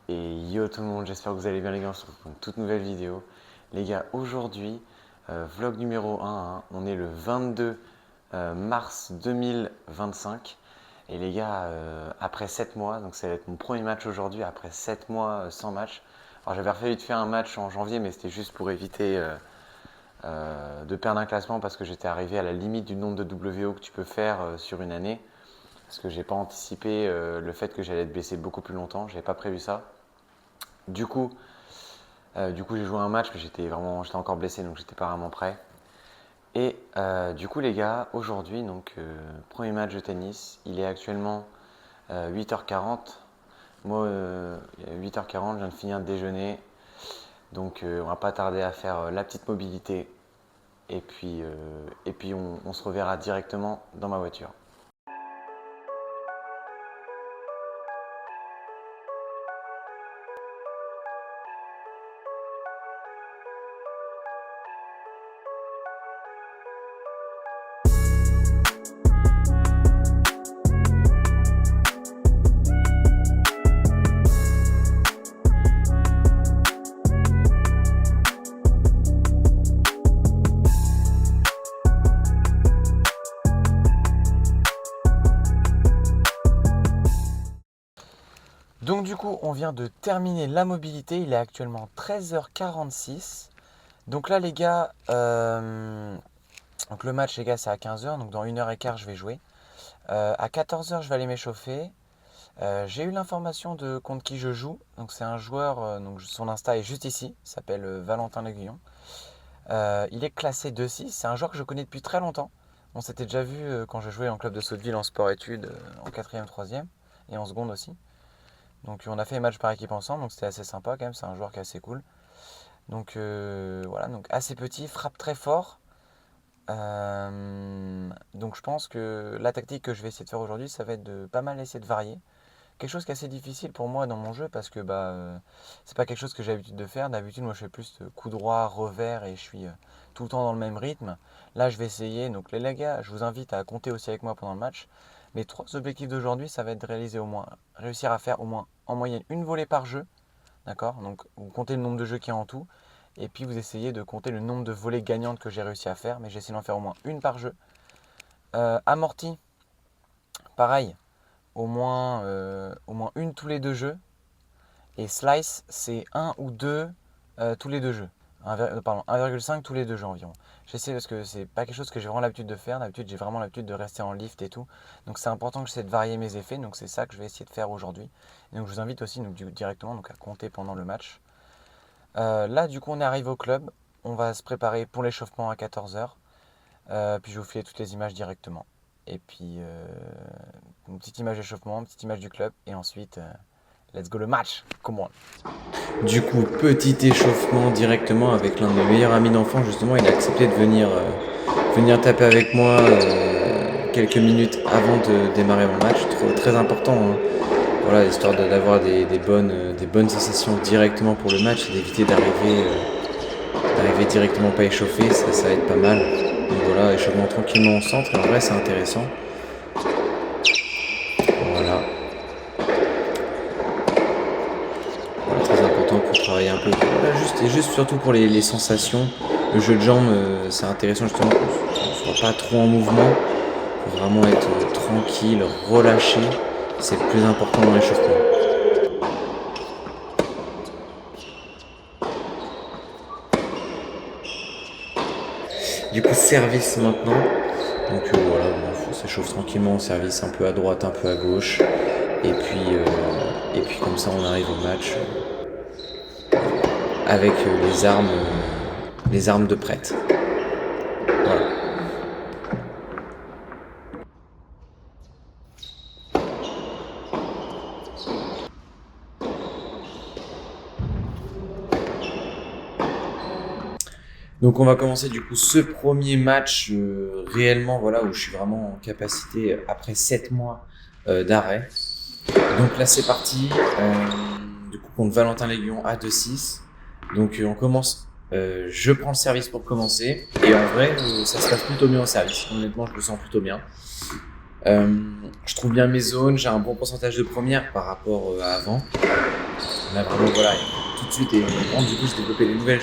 Et yo tout le monde, j'espère que vous allez bien les gars, on se retrouve pour une toute nouvelle vidéo. Les gars, aujourd'hui, vlog numéro 1, hein, on est le 22 mars 2025. Et les gars, après 7 mois, donc ça va être mon premier match aujourd'hui, après 7 mois sans match. Alors j'avais refait vite fait un match en janvier, mais c'était juste pour éviter de perdre un classement parce que j'étais arrivé à la limite du nombre de WO que tu peux faire sur une année. Parce que j'ai pas anticipé le fait que j'allais être blessé beaucoup plus longtemps, j'avais pas prévu ça. Du coup, j'ai joué un match, mais j'étais encore blessé, donc j'étais pas vraiment prêt. Et du coup, les gars, aujourd'hui, donc premier match de tennis, il est actuellement 8h40. Moi, il est 8h40, je viens de finir de déjeuner, donc on va pas tarder à faire la petite mobilité. Et puis, on se reverra directement dans ma voiture. Donc du coup, on vient de terminer la mobilité, il est actuellement 13h46. Donc là les gars, donc le match les gars c'est à 15h, donc dans 1h15 je vais jouer. À 14h je vais aller m'échauffer. J'ai eu l'information de contre qui je joue, donc c'est un joueur, donc son Insta est juste ici, il s'appelle Valentin Leguillon. Il est classé 2-6, c'est un joueur que je connais depuis très longtemps. On s'était déjà vu quand je jouais en club de Sotteville en sport-études, en 4e, 3e et en seconde aussi. Donc on a fait les matchs par équipe ensemble, donc c'était assez sympa quand même, c'est un joueur qui est assez cool. Donc voilà, donc assez petit, frappe très fort. Donc je pense que la tactique que je vais essayer de faire aujourd'hui, ça va être de pas mal essayer de varier. Quelque chose qui est assez difficile pour moi dans mon jeu parce que c'est pas quelque chose que j'ai l'habitude de faire. D'habitude moi je fais plus coup droit, revers et je suis tout le temps dans le même rythme. Là je vais essayer, donc les gars, je vous invite à compter aussi avec moi pendant le match. Mes 3 objectifs d'aujourd'hui, ça va être de réussir à faire au moins en moyenne une volée par jeu. D'accord? Donc vous comptez le nombre de jeux qu'il y a en tout. Et puis vous essayez de compter le nombre de volées gagnantes que j'ai réussi à faire. Mais j'essaie d'en faire au moins une par jeu. Amorti, pareil. Au moins une tous les 2 jeux. Et slice, c'est 1 ou 2 tous les 2 jeux. Pardon, 1,5 tous les 2 jeux environ. J'essaie parce que c'est pas quelque chose que j'ai vraiment l'habitude de faire. D'habitude, j'ai vraiment l'habitude de rester en lift et tout. Donc c'est important que j'essaie de varier mes effets. Donc c'est ça que je vais essayer de faire aujourd'hui. Et donc je vous invite aussi directement à compter pendant le match. Là, du coup, on arrive au club. On va se préparer pour l'échauffement à 14h. Puis je vais vous filer toutes les images directement. Et puis, une petite image d'échauffement, une petite image du club. Et ensuite, let's go le match. Come on. Du coup, petit échauffement directement avec l'un de mes meilleurs amis d'enfance. Justement, il a accepté de venir taper avec moi quelques minutes avant de démarrer mon match. Très important, hein. Voilà, histoire d'avoir des bonnes sensations directement pour le match et d'éviter d'arriver directement pas échauffé, ça va être pas mal. Donc voilà, échauffement tranquillement au centre, et en vrai c'est intéressant. Voilà. Très important pour travailler un peu. Voilà, juste surtout pour les sensations. Le jeu de jambes, c'est intéressant justement qu'on ne soit pas trop en mouvement. Il faut vraiment être tranquille, relâché. C'est le plus important dans l'échauffement. Du coup, service maintenant. Donc voilà, on s'échauffe tranquillement au service, un peu à droite, un peu à gauche. Et puis comme ça, on arrive au match avec les armes de prête. Voilà. Donc on va commencer du coup ce premier match réellement, voilà, où je suis vraiment en capacité après 7 mois d'arrêt. Donc là c'est parti, du coup contre Valentin Leguillon à 2-6. Donc on commence, je prends le service pour commencer, et en vrai ça se passe plutôt bien au service, honnêtement je me sens plutôt bien. Je trouve bien mes zones, j'ai un bon pourcentage de première par rapport à avant. On a vraiment, voilà, tout de suite, et du coup, j'ai développé des nouvelles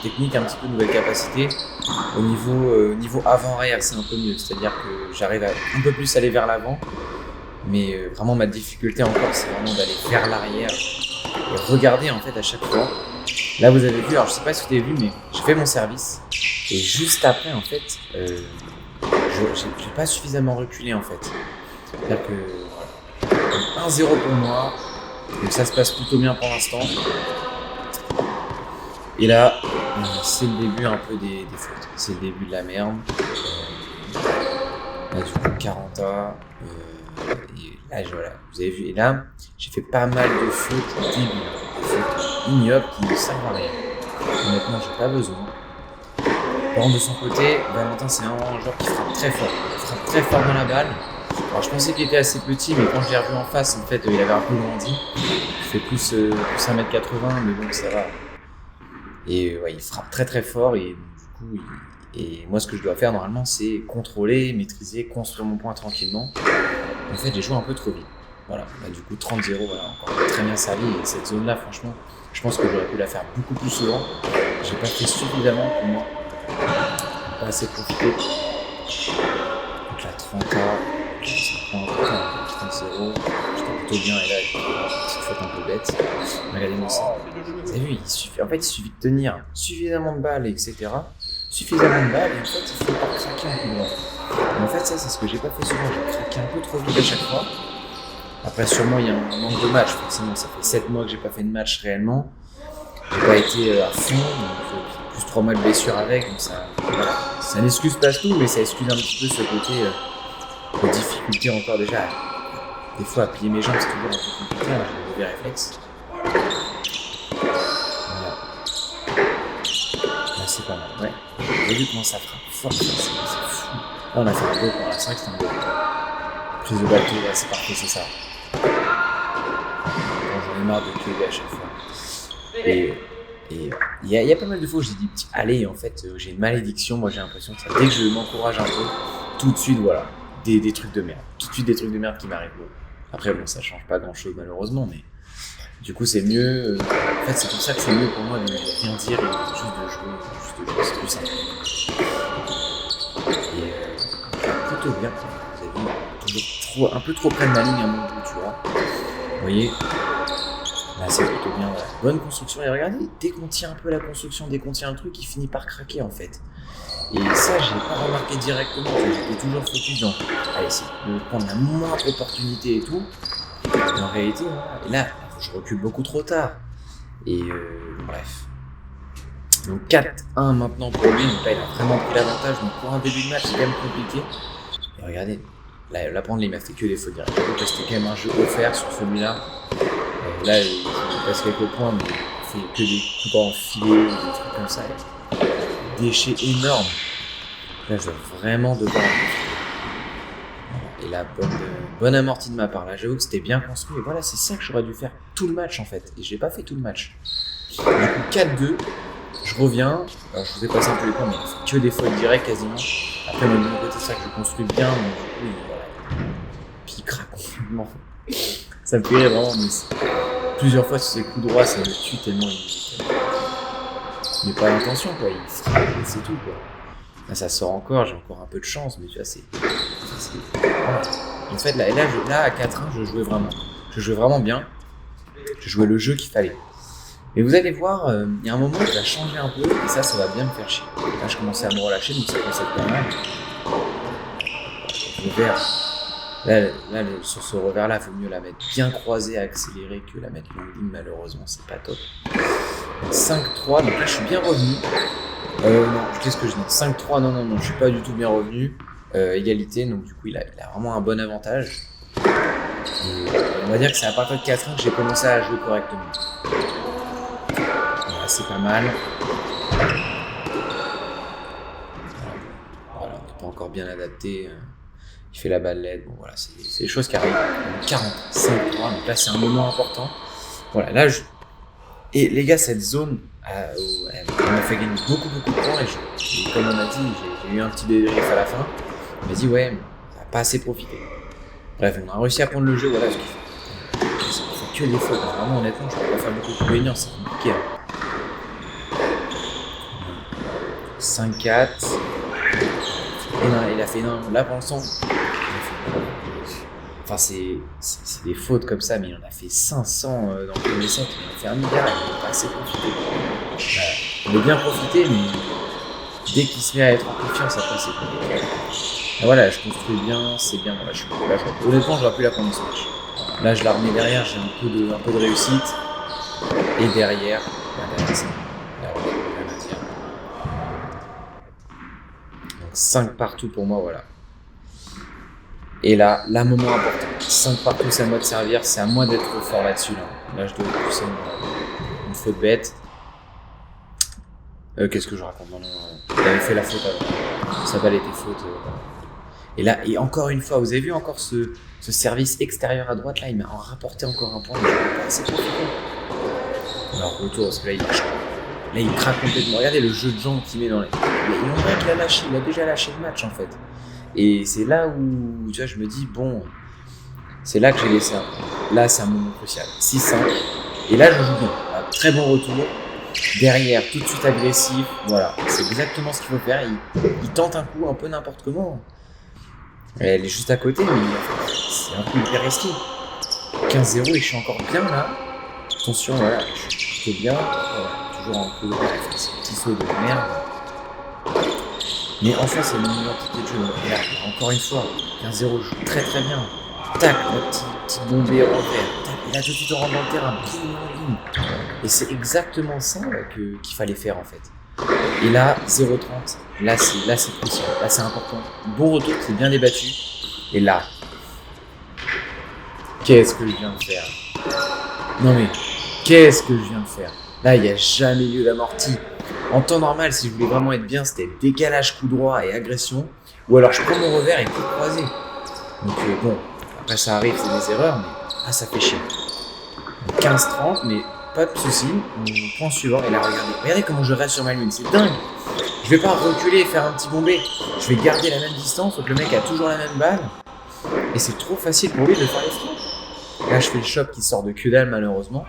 techniques, un petit peu de nouvelles capacités. Au niveau avant-arrière, c'est un peu mieux, c'est-à-dire que j'arrive à un peu plus aller vers l'avant, mais vraiment ma difficulté encore, c'est vraiment d'aller vers l'arrière et regarder en fait à chaque fois. Là, vous avez vu, alors je sais pas si vous avez vu, mais j'ai fait mon service et juste après, en fait, j'ai pas suffisamment reculé en fait. C'est-à-dire que 1-0 pour moi, donc ça se passe plutôt bien pour l'instant. Et là, c'est le début un peu des fautes. C'est le début de la merde. Là, du coup, 40A. Et là, voilà, vous avez vu. Et là, j'ai fait pas mal de fautes débiles. Des fautes ignobles qui ne servent à rien. Honnêtement, j'ai pas besoin. Par contre, de son côté, Valentin, c'est un joueur qui frappe très fort. Il frappe très fort dans la balle. Alors, je pensais qu'il était assez petit, mais quand je l'ai revu en face, en fait, il avait un peu grandi. Il fait plus 1m80, mais bon, ça va. Et ouais, il frappe très très fort et du coup, et moi ce que je dois faire normalement c'est contrôler, maîtriser, construire mon point tranquillement. En fait j'ai joué un peu trop vite. Voilà, là, du coup 30-0, voilà, encore très bien servi et cette zone là franchement, je pense que j'aurais pu la faire beaucoup plus souvent. J'ai pas fait suffisamment pour moi. Pas assez profité. Donc là 30K, ça prend un peu de temps, 30-0, j'étais plutôt bien et là j'ai une petite faute un peu bête. Regardez-moi ça. Vous avez vu, il suffit de tenir suffisamment de balles, etc. Suffisamment de balles, et en fait, il faut pas craquer un peu droit. Mais en fait, ça, c'est ce que j'ai pas fait souvent. J'ai craqué un peu trop vite à chaque fois. Après, sûrement, il y a un manque de match. Forcément, ça fait 7 mois que j'ai pas fait de match réellement. J'ai pas été à fond, donc plus 3 mois de blessure avec. Donc ça, voilà. Ça n'excuse pas tout, mais ça excuse un petit peu ce côté de difficulté encore déjà. Des fois, à plier mes jambes, c'est toujours un peu compliqué. J'ai des mauvais réflexes. C'est pas mal, ouais. Vous avez vu comment ça frappe fort, c'est fou. Là, on a fait un goal pour l'instant, c'est un goal. Prise de bateau, ouais, c'est parfait, c'est ça. Bon, j'en ai marre de QB à chaque fois. Et il y a pas mal de fois où j'ai dit petit allez, en fait, j'ai une malédiction, moi j'ai l'impression que ça, dès que je m'encourage un peu, tout de suite, voilà, des trucs de merde. Tout de suite des trucs de merde qui m'arrivent. Après, bon, ça change pas grand chose malheureusement, mais du coup, c'est mieux. En fait, c'est pour ça que c'est mieux pour moi de rien dire et juste de jouer, c'est plus simple. Et plutôt bien. Vous avez vu, toujours un peu trop près de ma ligne à mon goût, tu vois. Vous voyez, là, c'est plutôt bien. Voilà. Bonne construction. Et regardez, dès qu'on tient un peu la construction, dès qu'on tient le truc, il finit par craquer en fait. Et ça, j'ai pas remarqué directement. J'étais toujours focus dans. Allez, essayer de prendre la moindre opportunité et tout. Et en réalité, voilà. Et là, je recule beaucoup trop tard. Et bref. Donc 4-1 maintenant pour lui. Donc là, il a vraiment pris l'avantage. Donc pour un début de match, c'est quand même compliqué. Et regardez, là prendre, il m'a fait que des fautes directes. Parce que c'était quand même un jeu offert sur celui-là. Là, il passe quelques points, mais il fait que des coups en filet, des trucs comme ça. Des déchets énormes. Là, je dois vraiment devoir. Et là, bonne amortie de ma part. Là, j'avoue que c'était bien construit. Et voilà, c'est ça que j'aurais dû faire tout le match en fait. Et je n'ai pas fait tout le match. Du coup, 4-2. Je reviens. Alors, je vous ai passé un peu les points, mais il fait que des fautes directes quasiment. Après, de mon côté, c'est ça que je construis bien. Donc, du coup, voilà. Puis il craque complètement. Ça me fait rire vraiment. Mais plusieurs fois, sur ses coups droits, ça me tue tellement. Mais pas l'intention, quoi. Il frappe et c'est tout, quoi. Là, ça sort encore. J'ai encore un peu de chance, mais tu vois, c'est... Voilà. En fait, là, à 4-1, je jouais vraiment bien. Je jouais le jeu qu'il fallait. Mais vous allez voir, il y a un moment où ça a changé un peu, et ça va bien me faire chier. Là, je commençais à me relâcher, donc ça commençait à être pas mal. Revers. Là, sur ce revers-là, il vaut mieux la mettre bien croisée, accélérée, que la mettre longue ligne, malheureusement, c'est pas top. 5-3, donc là, je suis bien revenu. Non, qu'est-ce que je dis 5-3, non, je suis pas du tout bien revenu. Égalité, donc du coup il a vraiment un bon avantage. Et on va dire que c'est à partir de 4 ans que j'ai commencé à jouer correctement. Voilà, c'est pas mal. Voilà, on n'est pas encore bien adapté. Il fait la balle bon voilà, c'est des choses qui arrivent. 45-3, donc là c'est un moment important. Voilà, là Et les gars, cette zone, on m'a fait gagner beaucoup de points et comme on a dit, j'ai eu un petit débrief à la fin. On m'a dit on n'a pas assez profité. Bref, on a réussi à prendre le jeu, voilà. Il faut que des fautes. Alors, vraiment, honnêtement, je peux pas faire beaucoup de réunions, c'est compliqué. Hein. 5-4. Et non, il a fait non. Là, pour l'instant, enfin, c'est des fautes comme ça, mais il en a fait 500 dans le premier set. Il en a fait 1 milliard, il n'a pas assez profité. On a bien profité, mais dès qu'il se met à être en confiance, après, c'est compliqué. Et voilà, je construis bien, c'est bien. Voilà, honnêtement, j'aurais pu la prendre ce match. Là, je la remets derrière, j'ai un peu de réussite. Et derrière, c'est la maintien. Donc 5 partout pour moi, voilà. Et là, moment important. 5 partout, c'est à moi de servir, c'est à moi d'être fort là-dessus. Là, je dois pousser une faute bête. Qu'est-ce que je raconte? Non, il avait fait la faute avant. Sa balle était faute. Et là, et encore une fois, vous avez vu encore ce service extérieur à droite, là, il m'a rapporté encore un point, mais je n'ai pas assez profité. Alors, retour, parce que là, il lâche. Là, il craque complètement. Regardez le jeu de jambes qu'il met dans les. Mais on dirait qu'il a lâché, il a déjà lâché le match, en fait. Et c'est là où, tu vois, je me dis, bon, c'est là que j'ai laissé un point. Là, c'est un moment crucial. 6-5. Et là, je joue bien. Un très bon retour. Derrière, tout de suite agressif. Voilà, c'est exactement ce qu'il faut faire. Il tente un coup un peu n'importe comment. Elle est juste à côté, mais c'est un coup hyper risqué. 15-0 et je suis encore bien là. Attention, voilà, je suis plutôt bien. Voilà, toujours en coup de ce petit saut de merde. Mais enfin, c'est une identité de jeu. Et là, encore une fois, 15-0, je joue très très bien. Tac, la petite bombée en vert. Tac, et là, tout de suite, on rentre dans le terrain, bim, en ligne. Et c'est exactement ça qu'il fallait faire en fait. Et là, 0-30, là c'est crucial, là c'est important. Bon retour, c'est bien débattu. Et là, qu'est-ce que je viens de faire? Non mais, qu'est-ce que je viens de faire? Là, il n'y a jamais lieu d'amorti. En temps normal, si je voulais vraiment être bien, c'était décalage coup droit et agression. Ou alors je prends mon revers et coup croisé. Donc bon, après ça arrive, c'est des erreurs, mais ça fait chier. 15-30, mais pas de soucis. Point suivant, et là regardez comment je reste sur ma ligne, c'est dingue. Je vais pas reculer et faire un petit bombé. Je vais garder la même distance, donc le mec a toujours la même balle. Et c'est trop facile pour lui de faire les francs. Là je fais le shot qui sort de que dalle malheureusement.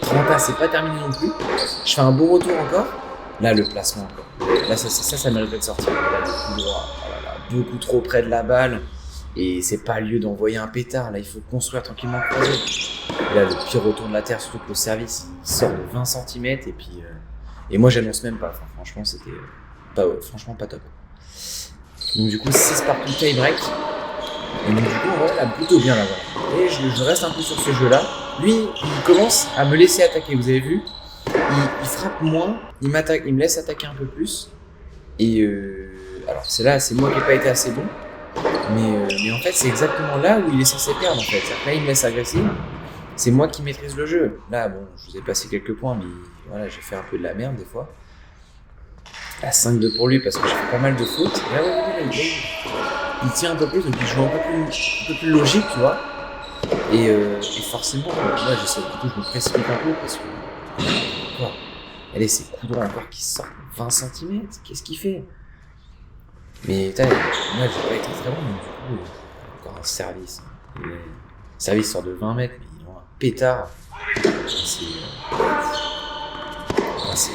30A, c'est pas terminé non plus. Je fais un bon retour encore. Là le placement encore. Là ça mériterait de sortir. Là le coup droit, oh là là, beaucoup trop près de la balle. Et c'est pas lieu d'envoyer un pétard, là il faut construire tranquillement croisé. Et là le pire retour de la terre, surtout que le service il sort de 20 cm et puis et moi j'annonce même pas, enfin, franchement c'était franchement pas top. Donc du coup 6 partout tie break. Et donc du coup on va là plutôt bien là voilà. Et je reste un peu sur ce jeu là. Lui il commence à me laisser attaquer, vous avez vu. Il frappe moins, il me laisse attaquer un peu plus. Et alors c'est moi qui n'ai pas été assez bon. Mais en fait, c'est exactement là où il est censé perdre en fait. Là, il me laisse agresser. C'est moi qui maîtrise le jeu. Là, bon, je vous ai passé quelques points, mais voilà, j'ai fait un peu de la merde des fois. Là, 5-2 pour lui parce que j'ai fait pas mal de fautes. Là, il tient un peu plus, donc il joue un peu plus logique, tu vois. Et forcément, là, j'essaie du coup, je me précipite un peu parce que. Encore. Allez, c'est coups droit encore qui sortent 20 cm. Qu'est-ce qu'il fait? Mais moi j'ai pas été très bon, donc du coup, encore un service. Le service sort de 20 mètres, mais ils ont un pétard. Ça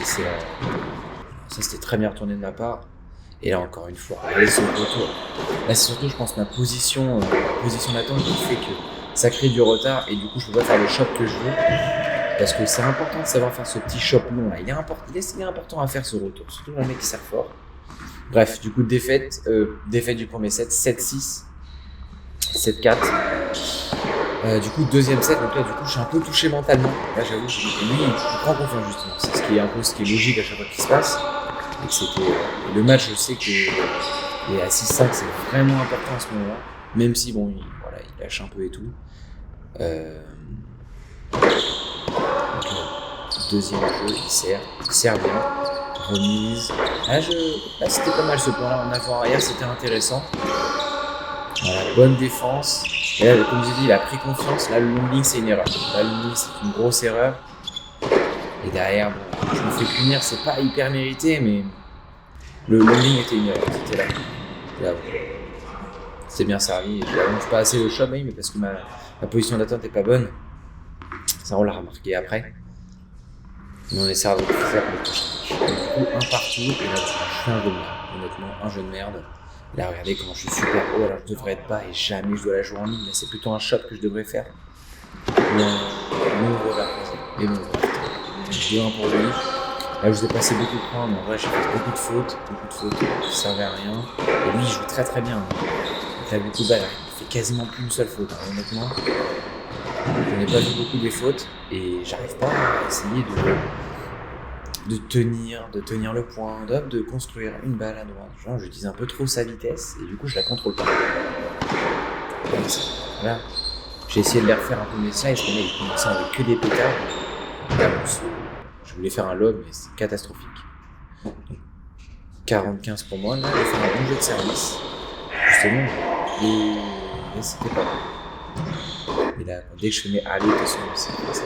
c'était très bien retourné de ma part. Et là encore une fois, allez sur le retour. Là c'est surtout je pense ma position d'attente qui fait que ça crée du retard et du coup je peux pas faire le shot que je veux. Parce que c'est important de savoir faire ce petit shot long là. Il est important à faire ce retour, surtout un mec qui sert fort. Bref, du coup, défaite du premier set, 7-6, 7-4. Du coup, deuxième set, donc là, du coup, je suis un peu touché mentalement. Là, j'avoue, lui, il prend confiance, justement. C'est ce qui est logique à chaque fois qu'il se passe. Et le match, je sais que et à 6-5, c'est vraiment important à ce moment-là. Même si, bon, il lâche un peu et tout. Donc, deuxième jeu, il sert bien. Remise. Là, c'était pas mal ce point-là en avant-arrière, c'était intéressant. Voilà, bonne défense. Et là, comme j'ai dit, il a pris confiance. Là, le long ligne, c'est une erreur. Là, le long ligne, c'est une grosse erreur. Et derrière, bon, je me fais punir, c'est pas hyper mérité, mais le long ligne était une erreur. C'était là. Là, bon. C'est bien servi. Je n'avance pas assez le shot, mais parce que ma position d'attente n'est pas bonne. Ça, on l'a remarqué après. Mais on essaiera de faire ça pour le prochain match. Donc, du coup, un partout, et là, je fais un jeu de merde. Honnêtement, un jeu de merde. Là, regardez comment je suis super haut, alors je devrais être bas et jamais je dois la jouer en ligne. Là, c'est plutôt un shot que je devrais faire. Ou un revers croisé. Mais bon, bref. 2-1 pour lui. Là, je vous ai passé beaucoup de points, mais en vrai, j'ai fait beaucoup de fautes qui servaient à rien. Et lui, il joue très très bien. Il a beaucoup de balles. Il fait quasiment plus une seule faute, hein, honnêtement. Je n'ai pas vu beaucoup des fautes et j'arrive pas à essayer de tenir le point, de construire une balle à droite. Genre, j'utilise un peu trop sa vitesse et du coup, je la contrôle pas. Voilà. J'ai essayé de les refaire un peu mes slides, mais ils commençaient avec que des pétards. Là, je voulais faire un lob, mais c'est catastrophique. 40-15 pour moi. Là, j'ai fait un bon jeu de service, justement, et c'était pas mal. Et là, dès que je fais mes allées, de toute façon, c'est pas ça.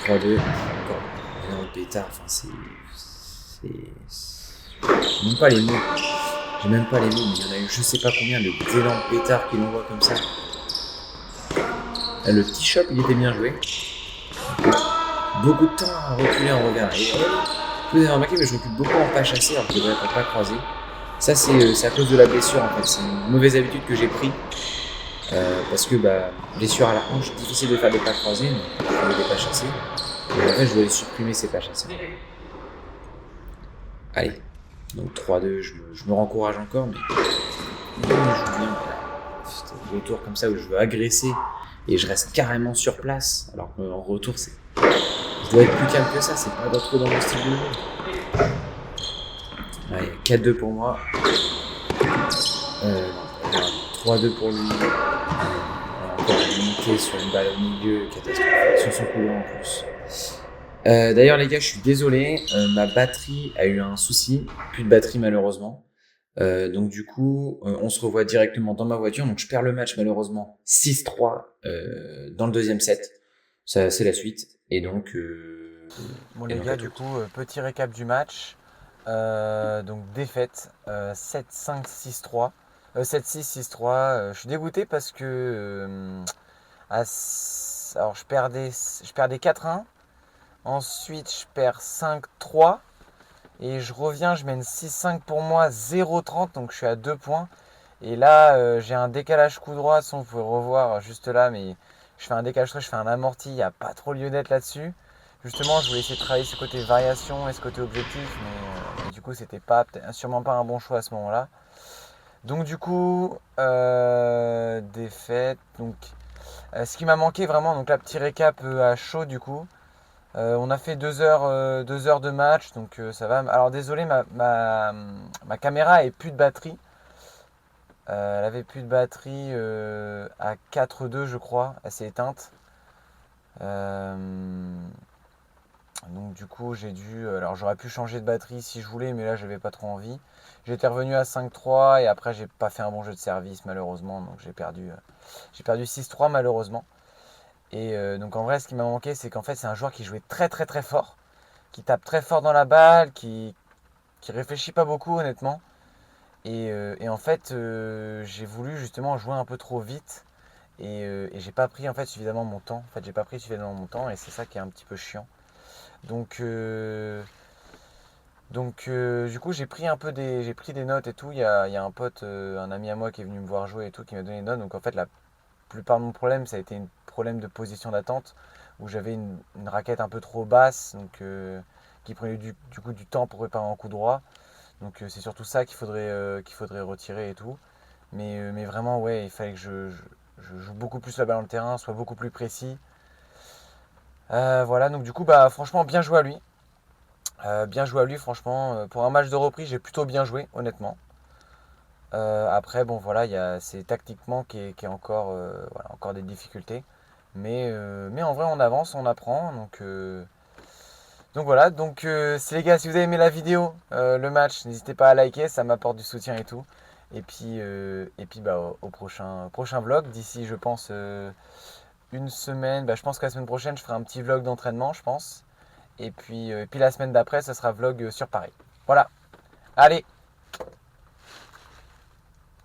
3-2, encore un pétard, enfin j'ai même pas les mots. J'ai même pas les mots, mais il y en a eu je sais pas combien de d'énormes pétards qui l'envoient comme ça. Là, le petit shot, il était bien joué. Beaucoup de temps à reculer en revers. Et vous avez remarqué, mais je recule beaucoup en pas chassé alors que je devrais être en pas croisé. Ça, c'est à cause de la blessure en fait. C'est une mauvaise habitude que j'ai pris. Parce que blessure à la hanche, difficile de faire des pas croisés, donc je fais des pas chassés. Et en fait, je dois les supprimer ces pas chassés. Allez, donc 3-2, je me rencourage encore, mais je joue bien. C'est un retour comme ça où je veux agresser et je reste carrément sur place. Alors qu'en retour, je dois être plus calme que ça, c'est pas trop dans mon style de jeu. Allez, 4-2 pour moi. 3-2 pour lui. Encore limité sur une balle au milieu, catastrophique. Sur son coup en plus. D'ailleurs les gars, je suis désolé, ma batterie a eu un souci, plus de batterie malheureusement. Donc du coup, on se revoit directement dans ma voiture. Donc je perds le match malheureusement 6-3 dans le deuxième set. Ça, c'est la suite. Et donc, Bon les gars, du coup, petit récap du match. Donc défaite 7-5, 6-3. 7-6, 6-3. Je suis dégoûté parce que alors je perdais 4-1. Ensuite, je perds 5-3. Et je reviens, je mène 6-5 pour moi, 0-30. Donc je suis à 2 points. Et là, j'ai un décalage coup droit. Vous pouvez revoir juste là. Mais je fais un décalage, je fais un amorti. Il n'y a pas trop lieu d'être là-dessus. Justement, je voulais essayer de travailler ce côté variation et ce côté objectif. Mais du coup, c'était sûrement pas un bon choix à ce moment-là. Donc du coup, défaite. Donc, ce qui m'a manqué vraiment, donc la petit récap à chaud du coup. On a fait 2 heures, 2 heures de match, donc ça va. Alors désolé, ma caméra avait plus de batterie. Elle avait plus de batterie à 4,2 je crois. Elle s'est éteinte. Donc du coup j'ai dû. Alors j'aurais pu changer de batterie si je voulais, mais là j'avais pas trop envie. J'étais revenu à 5-3 et après j'ai pas fait un bon jeu de service malheureusement, donc j'ai perdu 6-3 malheureusement. Et donc en vrai ce qui m'a manqué c'est qu'en fait c'est un joueur qui jouait très très très fort, qui tape très fort dans la balle, qui réfléchit pas beaucoup honnêtement. Et en fait j'ai voulu justement jouer un peu trop vite et j'ai pas pris en fait suffisamment mon temps. En fait j'ai pas pris suffisamment mon temps et c'est ça qui est un petit peu chiant. Donc du coup j'ai pris des notes et tout. Il y a un pote, un ami à moi qui est venu me voir jouer et tout, qui m'a donné des notes. Donc en fait la plupart de mon problème ça a été un problème de position d'attente où j'avais une raquette un peu trop basse, donc qui prenait du coup du temps pour préparer un coup droit. Donc c'est surtout ça qu'il faudrait retirer et tout. Mais vraiment ouais, il fallait que je joue beaucoup plus la balle dans le terrain, soit beaucoup plus précis. Voilà, donc du coup franchement bien joué à lui. Bien joué à lui, franchement. Pour un match de reprise, j'ai plutôt bien joué, honnêtement. Après, bon, voilà, c'est tactiquement qui est encore, voilà, encore des difficultés. Mais en vrai, on avance, on apprend. Donc voilà, les gars, si vous avez aimé la vidéo, le match, n'hésitez pas à liker, ça m'apporte du soutien et tout. Et puis au prochain vlog, d'ici, je pense, une semaine. Je pense que la semaine prochaine, je ferai un petit vlog d'entraînement, je pense. Et puis la semaine d'après, ça sera vlog sur Paris. Voilà. Allez,